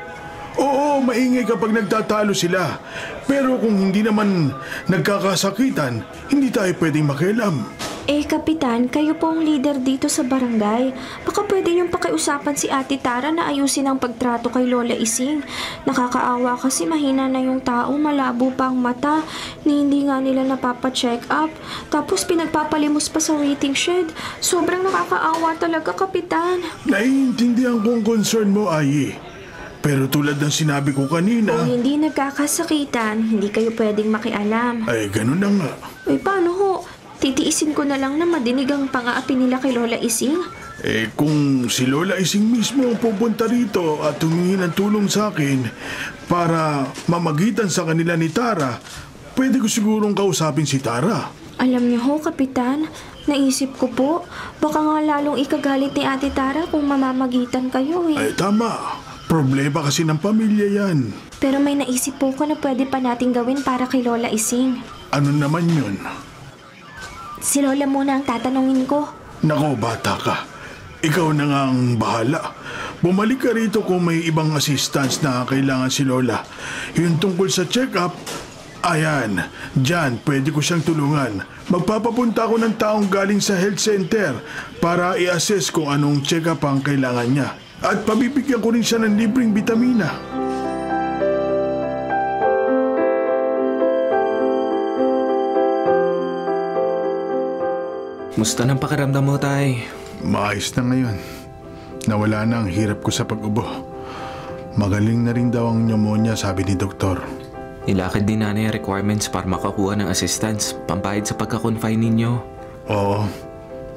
Oo, maingay kapag nagtatalo sila. Pero kung hindi naman nagkakasakitan, hindi tayo pwedeng makialam. Kapitan, kayo po ang leader dito sa barangay. Baka pwede niyong pakiusapan si Ate Tara na ayusin ang pagtrato kay Lola Ising. Nakakaawa kasi mahina na yung tao, malabo pa ang mata, ni hindi nga nila napapacheck up. Tapos pinagpapalimos pa sa waiting shed. Sobrang nakakaawa talaga, Kapitan. Naiintindihan ko ang concern mo, Ayi. Pero tulad ng sinabi ko kanina... Kung hindi nagkakasakitan, hindi kayo pwedeng makialam. Ay, ganun na nga. Paano ho? Titiisin ko na lang na madinig ang pang-aapi nila kay Lola Ising. Kung si Lola Ising mismo ang pupunta rito at humingi ng tulong sa akin para mamagitan sa kanila ni Tara, pwede ko sigurong kausapin si Tara. Alam niyo ho, Kapitan, naisip ko po, baka nga lalong ikagalit ni Ate Tara kung mamamagitan kayo Ay, tama. Problema kasi ng pamilya yan. Pero may naisip po ko na pwede pa nating gawin para kay Lola Ising. Ano naman yun? Si Lola muna ang tatanungin ko. Nako, bata ka. Ikaw na nga ang bahala. Bumalik ka rito kung may ibang assistance na kailangan si Lola. Yung tungkol sa check-up, ayan, dyan, pwede ko siyang tulungan. Magpapapunta ako ng taong galing sa health center para i-assess kung anong check-up ang kailangan niya. At pabibigyan ko rin siya ng libreng bitamina. Musta ng pakiramdam mo, Tay? Maayos na ngayon. Nawala na ang hirap ko sa pag-ubo. Magaling na rin daw ang pneumonia, sabi ni doktor. Nilakad din nanay ang requirements para makakuha ng assistance, pampahid sa pagka-confine ninyo. Oo,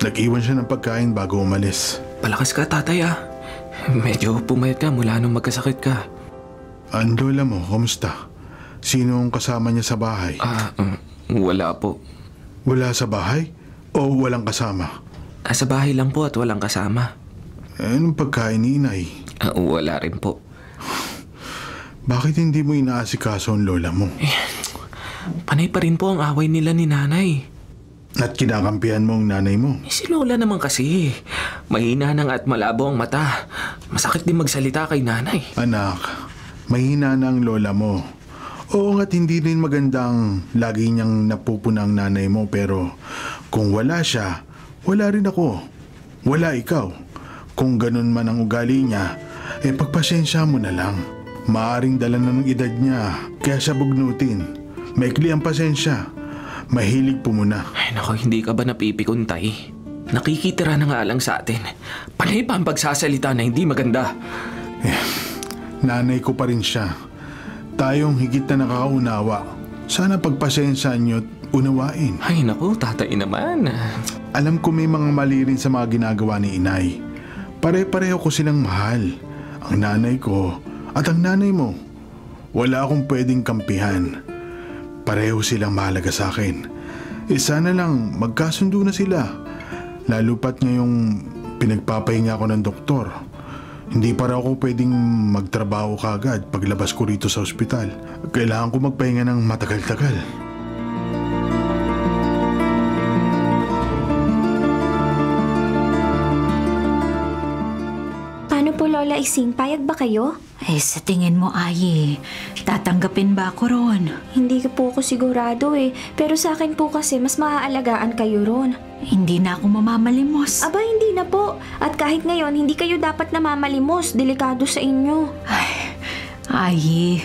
nag-iwan siya ng pagkain bago umalis. Palakas ka, tatay ah. Medyo pumayat ka mula nung magkasakit ka. Ang lola mo, kamusta? Sino ang kasama niya sa bahay? Wala po. Wala sa bahay? O walang kasama? Sa bahay lang po at walang kasama. Anong pagkain ni inay? Wala rin po. Bakit hindi mo inaasikaso ang lola mo? Panay pa rin po ang away nila ni nanay. At kinakampihan mo ang nanay mo? Si lola naman kasi. Mahina na nga at malabo ang mata. Masakit din magsalita kay nanay. Anak, mahina na ang lola mo. Oo nga't hindi rin magandang lagi niyang napupuna ang nanay mo, pero kung wala siya, wala rin ako. Wala ikaw. Kung ganun man ang ugali niya, pagpasensya mo na lang. Maaring dala na ng edad niya, kaya siya bugnutin. Maikli ang pasensya. Mahilig pumuna. Ay nako, hindi ka ba napipikon, Tay? Nakikitira na nga lang sa atin. Panay pa ang pagsasalita na hindi maganda. Nanay ko pa rin siya. Tayong higit na nakaunawa. Sana pagpasensya niyo't unawain. Ay naku, tatay naman. Alam ko may mga mali rin sa mga ginagawa ni inay. Pare-pareho ko silang mahal. Ang nanay ko at ang nanay mo. Wala akong pwedeng kampihan. Pareho silang mahalaga sa akin. Sana lang magkasundo na sila. Lalo pat ngayong pinagpapahinga ako ng doktor. Hindi para ako pwedeng magtrabaho kaagad paglabas ko rito sa ospital. Kailangan ko magpahinga ng matagal-tagal. Paano po, Lola Ising? Payag ba kayo? Sa tingin mo, Ayi, tatanggapin ba ako ron? Hindi ko po ako sigurado pero sa akin po kasi mas maaalagaan kayo ron. Hindi na ako mamamalimos. Aba, hindi na po. At kahit ngayon, hindi kayo dapat namamalimos. Delikado sa inyo. Ayi,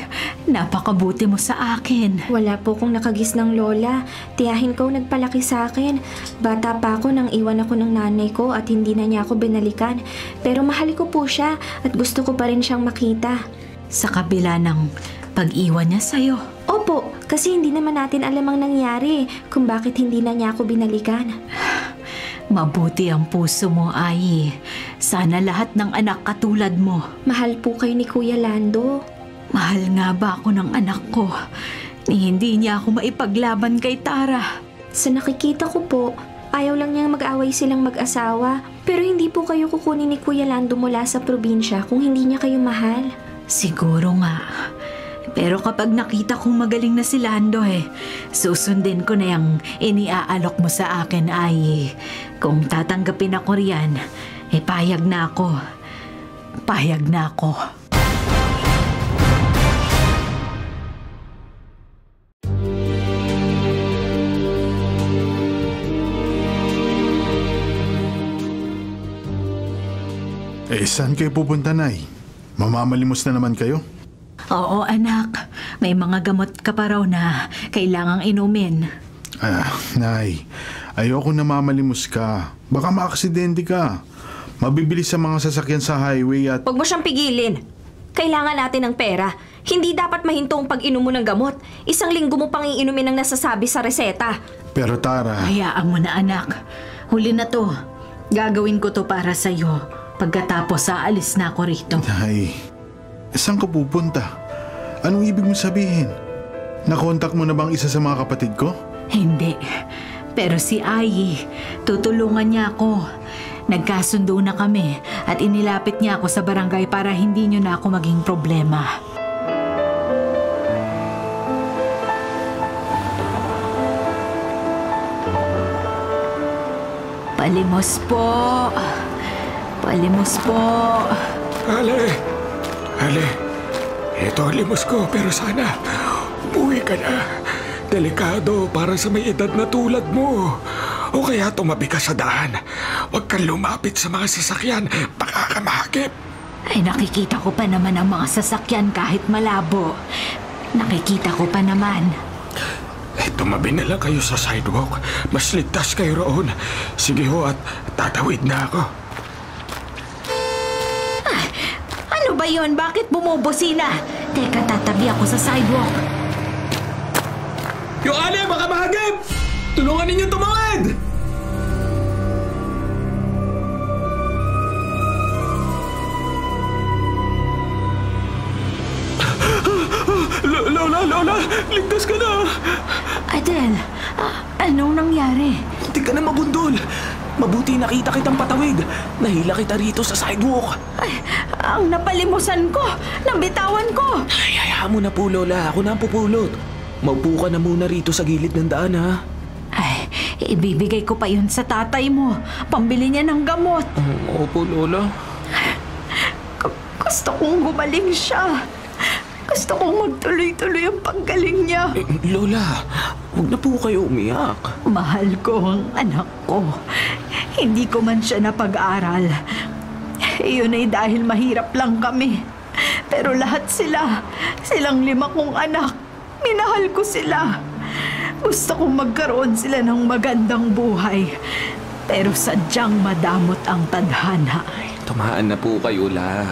napakabuti mo sa akin. Wala po kong nakagis ng lola. Tiyahin ko nagpalaki sa akin. Bata pa ako nang iwan ako ng nanay ko at hindi na niya ako binalikan. Pero mahal ko po siya at gusto ko pa rin siyang makita. Sa kabila ng pag-iwan niya sa'yo. Opo, kasi hindi naman natin alam ang nangyari kung bakit hindi na niya ako binalikan. Mabuti ang puso mo, Ayi. Sana lahat ng anak katulad mo. Mahal po kayo ni Kuya Lando. Mahal nga ba ako ng anak ko? Hindi niya ako maipaglaban kay Tara. Sa nakikita ko po, ayaw lang niyang mag-away silang mag-asawa. Pero hindi po kayo kukunin ni Kuya Lando mula sa probinsya kung hindi niya kayo mahal. Siguro nga. Pero kapag nakita kong magaling na si Lando susundin ko na yung iniaalok mo sa akin, Ayi. Kung tatanggapin ako riyan, payag na ako. Payag na ako. Saan kayo pupunta, Nay? Mamamalimos na naman kayo? Oo, anak. May mga gamot ka pa raw na kailangang inumin. Nay, ayoko na mamalimos ka. Baka maaksidente ka. Mabibilis sa mga sasakyan sa highway at... Huwag mo siyang pigilin. Kailangan natin ng pera. Hindi dapat mahinto ang pag-inom mo ng gamot. 1 linggo mo pang iinumin ang nasasabi sa reseta. Pero Tara... Hayaan mo na, anak. Huli na to. Gagawin ko to para sa'yo. Pagkatapos aalis na ako rito. Nay, saan ka pupunta? Anong ibig mo sabihin? Nakontak mo na bang isa sa mga kapatid ko? Hindi. Pero si Ayi, tutulungan niya ako. Nagkasundo na kami at inilapit niya ako sa barangay para hindi niyo na ako maging problema. Palimos po. Palimos po. Ale, ito ang limos ko pero sana umuwi ka na. Delikado para sa may edad na tulad mo. O kaya tumabi ka sa daan. Huwag kang lumapit sa mga sasakyan, baka ka mahagip. Ay, nakikita ko pa naman ang mga sasakyan kahit malabo. Nakikita ko pa naman. Tumabi na lang kayo sa sidewalk. Mas ligtas kayo roon. Sige ho at tatawid na ako. Ano ba yon? Bakit bumubusina? Teka, tatabi ako sa sidewalk. Yung Ale, baka mahagip! Tulungan ninyo tumawid! Lola, ligtas ka na! Adel, anong nangyari? Hindi ka na mabundol. Mabuti nakita kitang patawid. Nahila kita rito sa sidewalk. Ay, ang napalimusan ko! Nabitawan ko! Ay, hayaan mo na po, Lola. Ako na ang pupulot. Maupo ka na muna rito sa gilid ng daan, ha? Ay, ibibigay ko pa yun sa tatay mo. Pambili niya ng gamot. Opo, Lola. Gusto kong gumaling siya. Gusto kong magtuloy-tuloy ang paggaling niya. Lola, huwag na po kayo umiyak. Mahal ko ang anak ko. Hindi ko man siya napag-aral. Iyon ay dahil mahirap lang kami. Pero lahat silang 5 kong anak, minahal ko sila. Gusto kong magkaroon sila ng magandang buhay. Pero sadyang madamot ang tadhana. Tumaan na po kayo, La.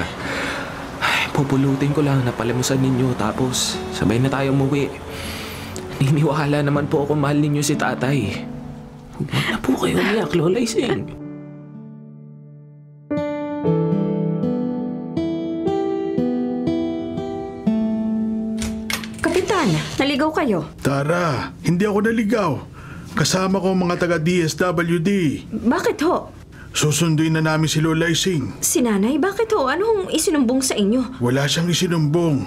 Pupulutin ko lang na palimusan ninyo tapos sabay na tayo umuwi. Niniwala naman po ako mahal ninyo si tatay. Huwag na po kayo umiyak, Lola Ising. Kapitan, naligaw kayo. Tara, hindi ako naligaw. Kasama ko ang mga taga-DSWD. Bakit ho? Susunduin na namin si Lola Ising. Si nanay, bakit ho? Anong isinumbong sa inyo? Wala siyang isinumbong.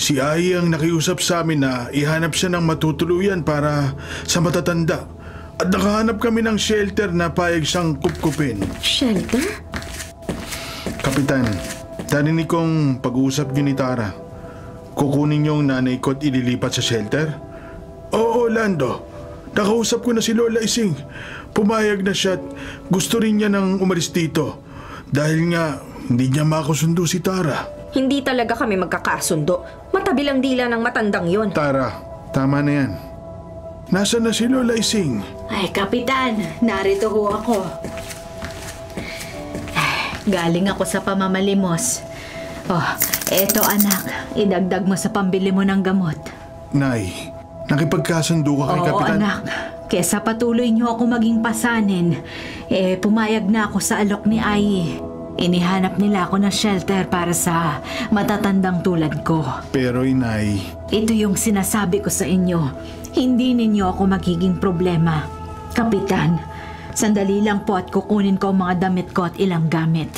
Si Ai ang nakiusap sa amin na ihanap siya ng matutuluyan para sa matatanda. At nakahanap kami ng shelter na payag siyang kupkupin. Shelter? Kapitan, Narinig kong pag-uusap niyo ni Tara. Kukunin niyo ang nanay ko at ililipat sa shelter? Oo, Lando. Nakausap ko na si Lola Ising. Pumayag na siya at gusto rin niya nang umalis dito. Dahil nga, hindi niya makasundo si Tara. Hindi talaga kami magkakasundo. Matabilang dila ng matandang yon. Tara, tama na yan. Nasaan na si Lola Ising? Ay, Kapitan, narito ho ako. Galing ako sa pamamalimos. Oh, eto anak, idagdag mo sa pambili mo ng gamot. Nay, nakipagkasundo ka kay Oo, Kapitan? anak. Kesa patuloy niyo ako maging pasanin, pumayag na ako sa alok ni Ai. Inihanap nila ako ng shelter para sa matatandang tulad ko. Pero Inay, Ito yung sinasabi ko sa inyo. Hindi ninyo ako magiging problema. Kapitan, sandali lang po at kukunin ko ang mga damit ko at ilang gamit.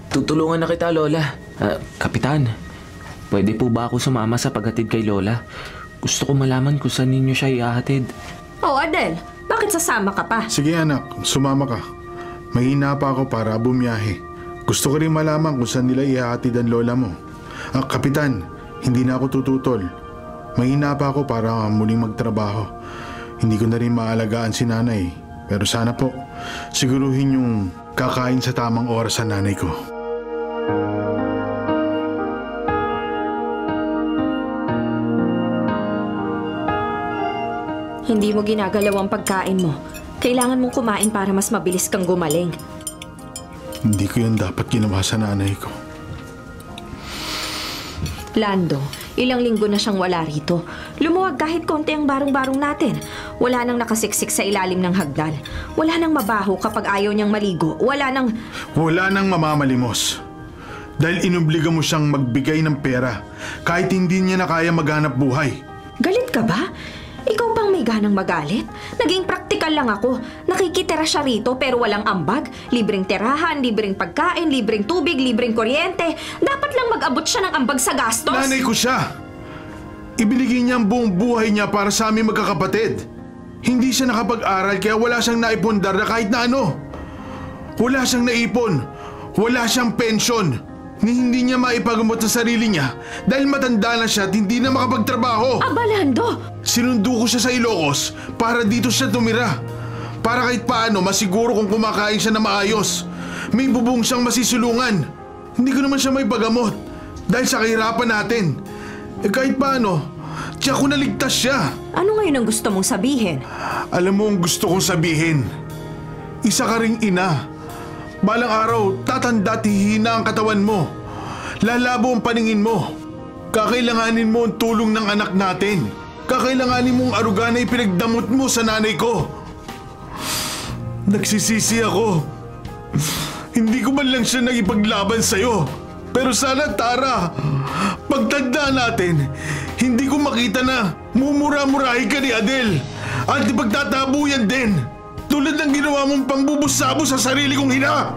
Tutulungan na kita, Lola. Kapitan, pwede po ba ako sumama sa paghatid kay Lola? Gusto ko malaman kung saan ninyo siya ihahatid. Oh, Adel, bakit sasama ka pa? sige anak, sumama ka. Mahina pa ako para bumiyahe. Gusto ko rin malaman kung saan nila ihahatid ang lola mo. Kapitan, hindi na ako tututol. Mahina pa ako para muling magtrabaho. Hindi ko na rin maalagaan si nanay. Pero sana po, siguruhin yung kakain sa tamang oras sa nanay ko. Hindi mo ginagalaw ang pagkain mo. Kailangan mong kumain para mas mabilis kang gumaling. Hindi ko yun dapat ginawa sa nanay ko. Lando, ilang linggo na siyang wala rito. Lumuwag kahit konti ang barong-barong natin. Wala nang nakasiksik sa ilalim ng hagdan. Wala nang mabaho kapag ayaw niyang maligo. Wala nang mamamalimos. Dahil inubliga mo siyang magbigay ng pera kahit hindi niya na kaya maghanap buhay. Galit ka ba? Ikaw bang may ganang magalit? Naging praktikal lang ako. Nakikitira siya rito pero walang ambag. Libreng tirahan, libreng pagkain, libreng tubig, libreng kuryente. Dapat lang mag-abot siya ng ambag sa gastos. Nanay ko siya! Ibinigay niya ang buong buhay niya para sa aming magkakapatid. Hindi siya nakapag-aral kaya wala siyang naipundar na kahit na ano. Wala siyang naipon. Wala siyang pensyon. Ni hindi niya maipagamot sa sarili niya dahil matanda na siya at hindi na makapagtrabaho. Aba, Lando! Sinundo ko siya sa Ilocos para dito siya tumira. Para kahit paano masiguro kung kumakain siya na maayos. May bubong siyang masisulungan. Hindi ko naman siya may pagamot dahil sa kahirapan natin. Kahit paano, tiyak ko naligtas siya. Ano ngayon ang gusto mong sabihin? Alam mo ang gusto kong sabihin? Isa ka ring ina. Balang araw, tatanda at hihina ang katawan mo. Lalabo ang paningin mo. Kakailanganin mo ang tulong ng anak natin. Kakailanganin mo ang aruga na ipinagdamot mo sa nanay ko. Nagsisisi ako. Hindi ko man lang siya nagipaglaban sa'yo. Pero sana, Tara, pagtanda natin, hindi ko makita na mumura-murahin ka ni Adel. At ipagtatabuyan din. Tulad ng ginawa mong pangbubusabo sa sarili kong ina!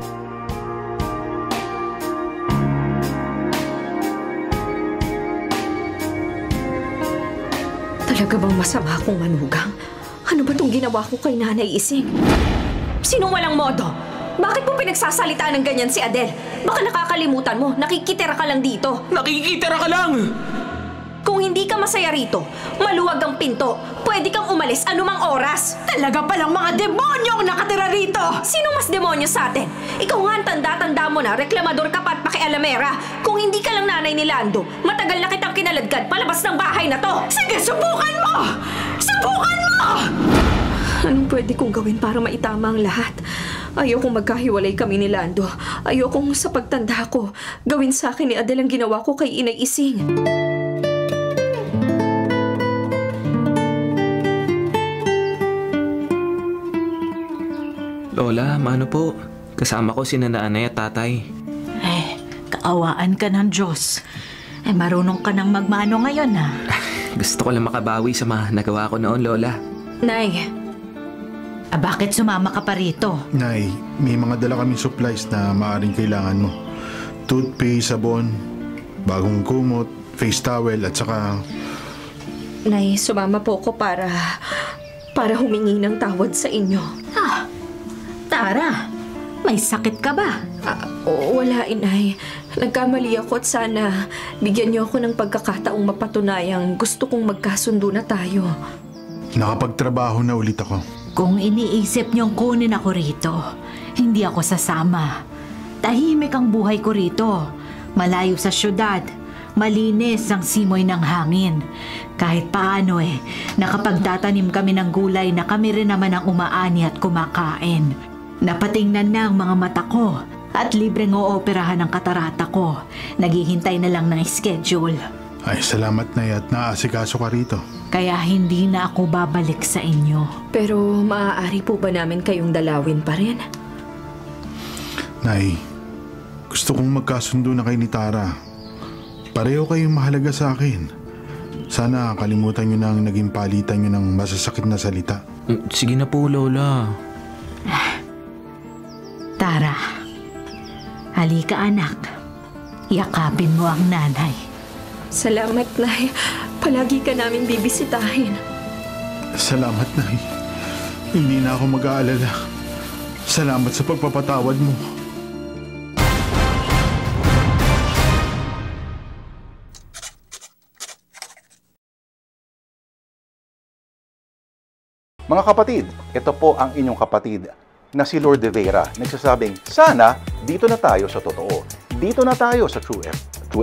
Talaga bang masama akong manugang? Ano ba itong ginawa ko kay Nanay Ising? Sinong walang modo? Bakit mo pinagsasalita ng ganyan si Adel? Baka nakakalimutan mo, nakikitira ka lang dito. Nakikitira ka lang! Kung hindi ka masaya rito, maluwag ang pinto. Pwede kang umalis anumang oras. Talaga palang mga demonyo ang nakatira rito! Sino mas demonyo sa atin? Ikaw nga ang tanda-tanda mo na, reklamador ka pa at pakialamera. Kung hindi ka lang nanay ni Lando, matagal na kitang kinaladkad palabas ng bahay na to. Sige, subukan mo! Subukan mo! Anong pwede kong gawin para maitama ang lahat? Ayokong magkahiwalay kami ni Lando. Ayokong sa pagtanda ko, gawin sa akin ni Adel ang ginawa ko kay Inay Ising. Lola, mano po? Kasama ko si nanay at tatay. Kaawaan ka ng Diyos. Marunong ka nang magmano ngayon, ha? Gusto ko lang makabawi sa mga nagawa ko noon, Lola. Nay, Bakit sumama ka pa rito? Nay, may mga dala kaming supplies na maaaring kailangan mo. Toothpaste, sabon, bagong kumot, face towel at saka... Nay, sumama po ko para humingi ng tawad sa inyo. Tara, May sakit ka ba? Wala, Inay. Nagkamali ako at sana bigyan niyo ako ng pagkakataong mapatunayang gusto kong magkasundo na tayo. Nakapagtrabaho na ulit ako. Kung iniisip niyong kunin ako rito, hindi ako sasama. Tahimik ang buhay ko rito. Malayo sa syudad. Malinis ang simoy ng hangin. Kahit paano nakapagtatanim kami ng gulay na kami rin naman ang umaani at kumakain. Napatingnan na ang mga mata ko at libreng ooperahan ang katarata ko. Naghihintay na lang ng schedule. Ay, salamat na at naasikaso ka rito. Kaya hindi na ako babalik sa inyo. Pero maaari po ba namin kayong dalawin pa rin? Nay, gusto kong magkasundo na kay ni Tara. Pareho kayong mahalaga sa akin. Sana kalimutan nyo na ang naging palitan nyo ng masasakit na salita. Sige na po, Lola. Tara, halika anak. Yakapin mo ang nanay. Salamat, Nay. Palagi ka namin bibisitahin. Salamat, Nay. Hindi na ako mag-aalala. Salamat sa pagpapatawad mo. Mga kapatid, ito po ang inyong kapatid na si Lord De Vera. Nagsasabing, sana dito na tayo sa totoo. Dito na tayo sa True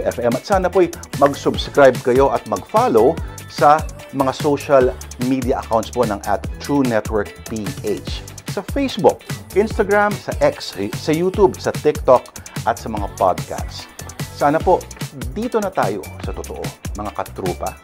FM. At sana po'y mag-subscribe kayo at mag-follow sa mga social media accounts po ng @TrueNetworkPH. Sa Facebook, Instagram, sa X, sa YouTube, sa TikTok, at sa mga podcasts. Sana po, dito na tayo sa totoo, mga katrupa.